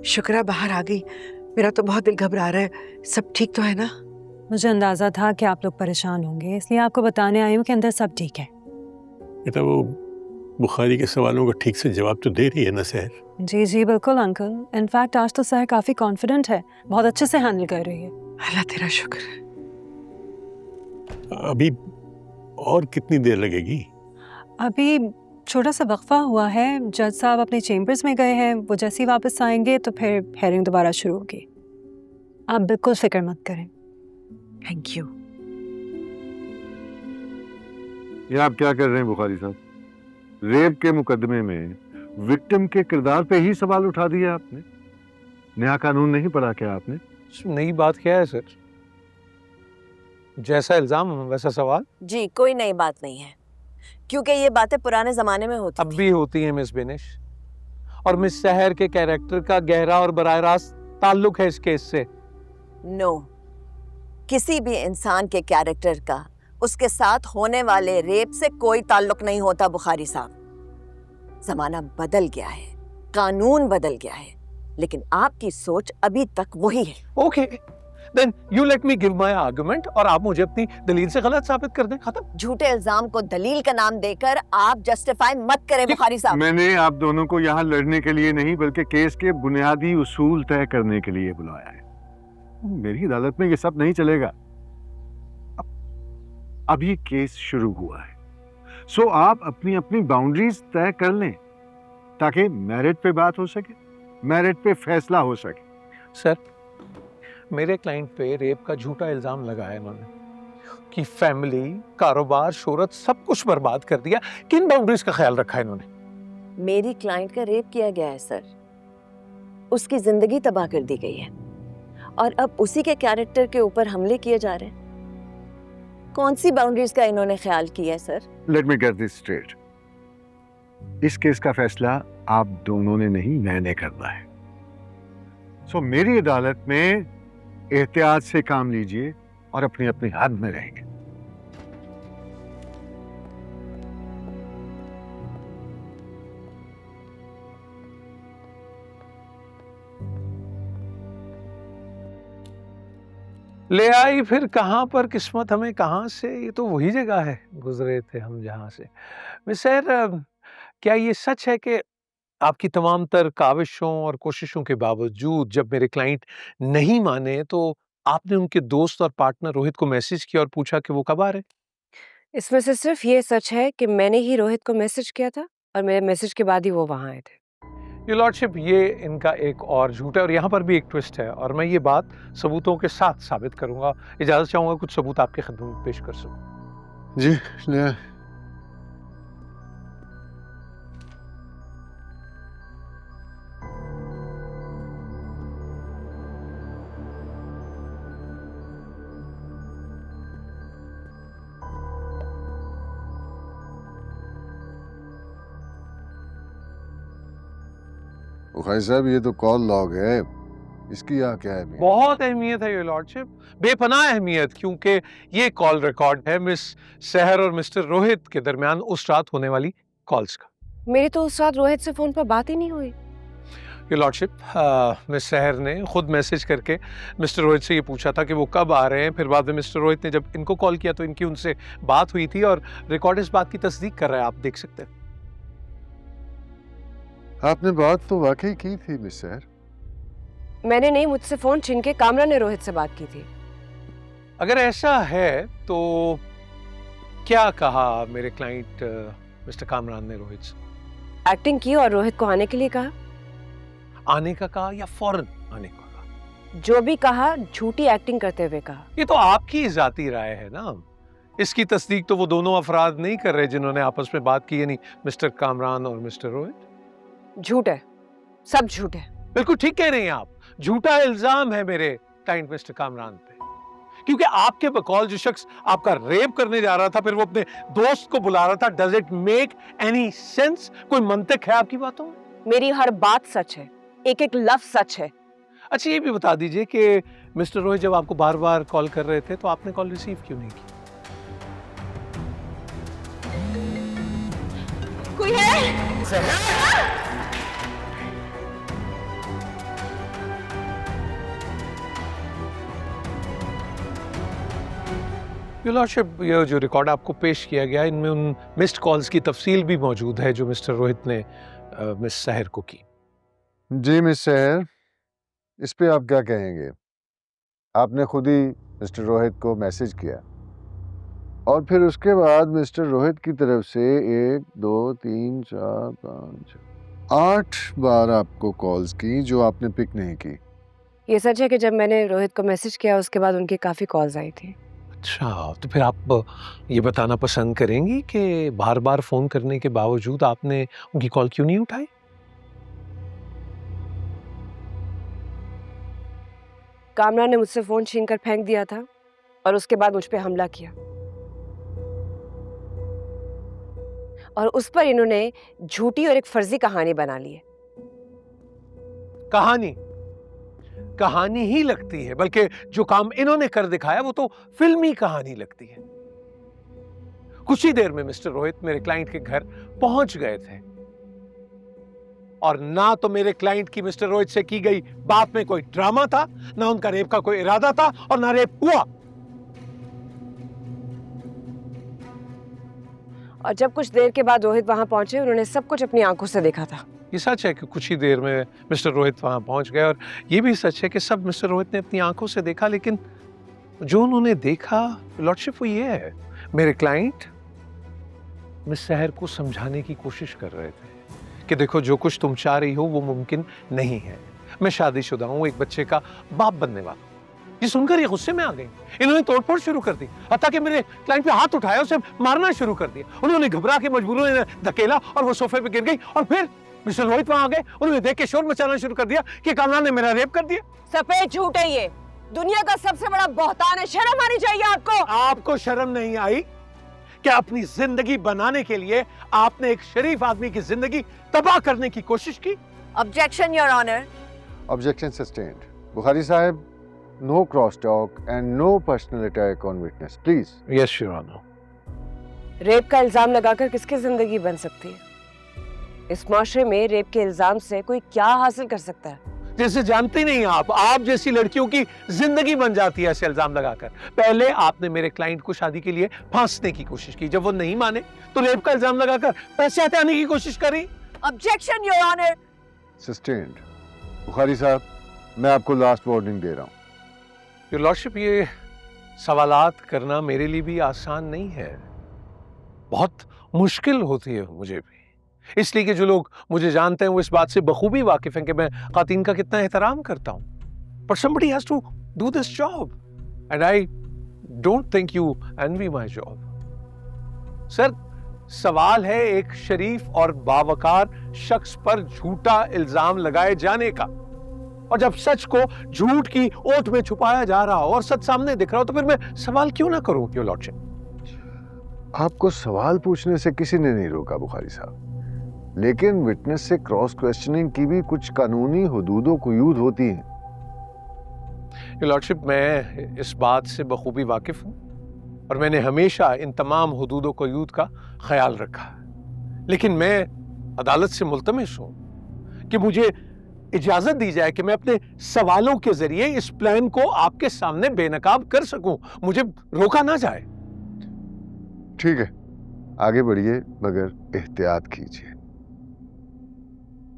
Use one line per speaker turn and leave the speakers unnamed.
शुक्र है बाहर आ गई। मेरा तो बहुत दिल घबरा रहा है। सब ठीक तो है ना?
मुझे अंदाजा था कि आप लोग परेशान होंगे, इसलिए आपको बताने आई हूँ कि अंदर सब ठीक है।
बेटा वो बुखारी के सवालों का ठीक से जवाब तो दे रही है ना सहर?
जी जी बिल्कुल अंकल। इनफैक्ट आज तो सहर काफी कॉन्फिडेंट है, बहुत अच्छे से हैंडल कर रही है।
अल्लाह तेरा शुक्र है।
अभी और कितनी देर लगेगी?
अभी छोटा सा वक्फा हुआ है, जज साहब अपने चेम्बर्स में गए हैं, वो जैसे ही वापस आएंगे तो फिर हेयरिंग दोबारा शुरू होगी। आप बिल्कुल फिक्र मत करें।
Thank you.
ये आप क्या कर रहे हैं बुखारी साहब? रेप के मुकदमे में विक्टिम के किरदार पे ही सवाल उठा दिया आपने। नया कानून नहीं पढ़ा क्या आपने?
नई बात क्या है सर? जैसा इल्जाम वैसा सवाल।
जी कोई नई बात नहीं है, क्योंकि ये बातें पुराने जमाने में होती
अब भी होती हैं मिस बेनिश, और मिस सहर के कैरेक्टर का गहरा और बराह रास्त ताल्लुक है इस केस से।
नो, किसी भी इंसान के कैरेक्टर का उसके साथ होने वाले रेप से कोई ताल्लुक नहीं होता बुखारी साहब। जमाना बदल गया है, कानून बदल गया है, लेकिन आपकी सोच अभी तक वही है।
Okay then you let me give my argument, और आप मुझे अपनी दलील से गलत साबित कर दें। खत्म।
झूठे इल्जाम को दलील का नाम देकर आप जस्टिफाई मत करें बुखारी साहब।
मैंने आप दोनों को यहाँ लड़ने के लिए नहीं बल्कि केस के बुनियादी उसूल तय करने के लिए बुलाया है। मेरी अदालत में ये सब नहीं चलेगा। अब ये केस शुरू हुआ है, सो आप अपनी अपनी बाउंड्रीज तय कर लें ताकि मेरिट पे बात हो सके, मेरिट पे फैसला हो सके।
सर मेरे क्लाइंट पे रेप का झूठा इल्जाम लगाया इन्होंने कि फैमिली, कारोबार, शोहरत सब कुछ बर्बाद कर दिया। किन बाउंड्रीज का ख्याल रखा इन्होंने?
मेरी क्लाइंट का रेप किया गया है सर, उसकी जिंदगी तबाह कर दी गई है और अब उसी के कैरेक्टर के ऊपर हमले किए जा रहे हैं। कौन सी बाउंड्रीज का इन्होंने ख्याल किया है sir?
Let me get this straight. इस केस का फैसला आप दोनों ने नहीं, मैंने करना है। सो मेरी अदालत में एहतियात से काम लीजिए और अपनी अपनी हद में रहेंगे।
ले आई फिर कहां पर किस्मत हमें कहां से, ये तो वही जगह है गुजरे थे हम जहां से। मिस सर क्या ये सच है कि आपकी तमाम तर काविशों और कोशिशों के बावजूद जब मेरे क्लाइंट नहीं माने तो आपने उनके दोस्त और पार्टनर रोहित को मैसेज किया और पूछा कि वो कब आ रहे?
इसमें से सिर्फ ये सच है कि मैंने ही रोहित को मैसेज किया था और मेरे मैसेज के बाद ही वो वहां आए थे।
योर लॉर्डशिप, ये इनका एक और झूठ है और यहाँ पर भी एक ट्विस्ट है और मैं ये बात सबूतों के साथ साबित करूंगा। इजाजत चाहूंगा कुछ सबूत आपके खिदमत में पेश कर सकूं।
जी ले।
बुखारी साहब ये तो कॉल लॉग है, इसकी यहाँ क्या है?
बहुत अहमियत है योर लॉर्डशिप, बेपनाह अहमियत, क्योंकि ये कॉल रिकॉर्ड है मिस सहर और मिस्टर रोहित के दरमियान उस रात होने वाली कॉल्स का।
मेरी तो उस रात रोहित से फोन पर बात ही नहीं हुई।
योर लॉर्डशिप, मिस सहर ने खुद मैसेज करके मिस्टर रोहित से ये पूछा था कि वो कब आ रहे हैं। फिर बाद में मिस्टर रोहित ने जब इनको कॉल किया तो इनकी उनसे बात हुई थी और रिकॉर्ड इस बात की तस्दीक कर रहा है, आप देख सकते हैं।
आपने बात तो वाकई की थी मिस सहर?
मैंने नहीं, मुझसे फोन छीन के कामरा ने रोहित से बात की थी।
अगर ऐसा है तो क्या कहा मेरे क्लाइंट मिस्टर कामरान ने रोहित से?
एक्टिंग की और रोहित को आने के लिए कहा।
आने का कहा या फौरन आने का कहा?
जो भी कहा झूठी एक्टिंग करते हुए कहा।
ये तो आपकी जाती राय है ना, इसकी तस्दीक तो वो दोनों अफराद नहीं कर रहे जिन्होंने आपस में बात की, यानी मिस्टर कामरान और मिस्टर रोहित।
झूठ है, सब झूठ है।
बिल्कुल ठीक कह रहे हैं आप, झूठा इल्जाम है मेरे क्लाइंट मिस्टर कामरान पे, क्योंकि आपके बकौल जो शख्स आपका रेप करने जा रहा था फिर वो अपने दोस्त को बुला रहा था। Does it make any sense? कोई मंतक है आपकी बातों में?
मेरी हर बात सच है, एक एक लफ्ज सच है।
अच्छा ये भी बता दीजिए कि मिस्टर रोहित जब आपको बार बार कॉल कर रहे थे तो आपने कॉल रिसीव क्यों नहीं की?
कोई है?
योर लॉर्डशिप, ये जो रिकॉर्ड आपको पेश किया गया इनमें उन मिस्ड कॉल्स की तफसील भी मौजूद है जो मिस्टर रोहित ने मिस सहर को की।
जी मिस सहर, इस पे आप क्या कहेंगे? आपने खुद ही मिस्टर रोहित को मैसेज किया और फिर उसके बाद मिस्टर रोहित की तरफ से 1 2 3 4 5 8 बार आपको कॉल्स की जो आपने पिक नहीं की।
ये सच है कि जब मैंने रोहित को मैसेज किया उसके बाद उनकी काफ़ी कॉल्स आई थी।
अच्छा, तो फिर आप ये बताना पसंद करेंगी कि बार बार फोन करने के बावजूद आपने उनकी कॉल क्यों नहीं उठाई?
कामरा ने मुझसे फ़ोन छीन कर फेंक दिया था और उसके बाद मुझ पे हमला किया, और उस पर इन्होंने झूठी और एक फर्जी कहानी बना ली है।
कहानी ही लगती है, बल्कि जो काम इन्होंने कर दिखाया वो तो फिल्मी कहानी लगती है। कुछ ही देर में मिस्टर रोहित मेरे क्लाइंट के घर पहुंच गए थे और ना तो मेरे क्लाइंट की मिस्टर रोहित से की गई बात में कोई ड्रामा था, ना उनका रेप का कोई इरादा था और ना रेप हुआ।
और जब कुछ देर के बाद रोहित वहां पहुंचे उन्होंने सब कुछ अपनी आंखों से देखा था।
ये सच है कि कुछ ही देर में मिस्टर रोहित वहां पहुंच गए और ये भी सच है कि सब मिस्टर रोहित ने अपनी आंखों से देखा, लेकिन जो उन्होंने देखा लॉर्डशिप वो ये है, मेरे क्लाइंट मिस सहर को समझाने की कोशिश कर रहे थे कि देखो जो कुछ तुम चाह रही हो वो मुमकिन नहीं है। मैं शादीशुदा हूं, एक बच्चे का बाप बनने वाला। ये सुनकर ये गुस्से में आ गई, इन्होंने तोड़फोड़ शुरू कर दी, हत्ता कि मेरे क्लाइंट पे हाथ उठाया, उसे मारना शुरू कर दिया। उन्होंने घबरा के मजबूरन ने धकेला और वो सोफे पे गिर गई और फिर मिस्टर रोहित वहां आ गए, उन्होंने देख के शोर मचाना शुरू कर दिया कि कामरान ने मेरा रेप कर दिया।
सफेद झूठ है ये, दुनिया का सबसे बड़ा बहतान है। शर्म आनी चाहिए आपको।
आपको शर्म नहीं आई कि अपनी जिंदगी बनाने के लिए आपने एक शरीफ आदमी की जिंदगी तबाह करने की कोशिश की?
Objection your honour.
Objection sustained. Bukhari साहब, no cross talk and no personal attack on witness, please.
Yes your honour.
Rape का इल्जाम लगाकर किसकी जिंदगी बन सकती है? इस माशरे में रेप के इल्जाम से कोई क्या हासिल कर सकता है?
जैसे जानती नहीं आप जैसी लड़कियों की जिंदगी बन जाती है ऐसे इल्जाम लगाकर। पहले आपने मेरे क्लाइंट को शादी के लिए फांसने की कोशिश की, जब वो नहीं माने तो रेप का इल्जाम लगाकर पैसे हटाने की कोशिश करी।
Objection your honour.
Sustained. Bukhari sahab, मैं आपको लास्ट वार्निंग दे रहा हूं।
योर लॉर्डशिप, ये सवालात करना मेरे लिए भी आसान नहीं है, बहुत मुश्किल होती है मुझे भी, इसलिए कि जो लोग मुझे जानते हैं वो इस बात से बखूबी वाकिफ हैं कि मैं खातिन का कितना एहतराम करता हूं। But somebody has to do this job and I don't think you envy my job. Sir, सवाल है एक शरीफ और बावकार शख्स पर झूठा इल्जाम लगाए जाने का, और जब सच को झूठ की ओट में छुपाया जा रहा हो और सच सामने दिख रहा हो तो फिर मैं सवाल क्यों ना करूं योर लॉर्डशिप?
आपको सवाल पूछने से किसी ने नहीं रोका बुखारी साहब, लेकिन विटनेस से क्रॉस क्वेश्चनिंग की भी कुछ कानूनी हुदूदों कुयूद होती है।
योर लॉर्डशिप, मैं इस बात से बखूबी वाकिफ हूं और मैंने हमेशा इन तमाम हुदूदों कुयूद का ख्याल रखा, लेकिन मैं अदालत से मुल्तमिस हूं कि मुझे इजाजत दी जाए कि मैं अपने सवालों के जरिए इस प्लान को आपके सामने बेनकाब कर सकूं, मुझे रोका ना जाए।
ठीक है, आगे बढ़िए, मगर एहतियात कीजिए।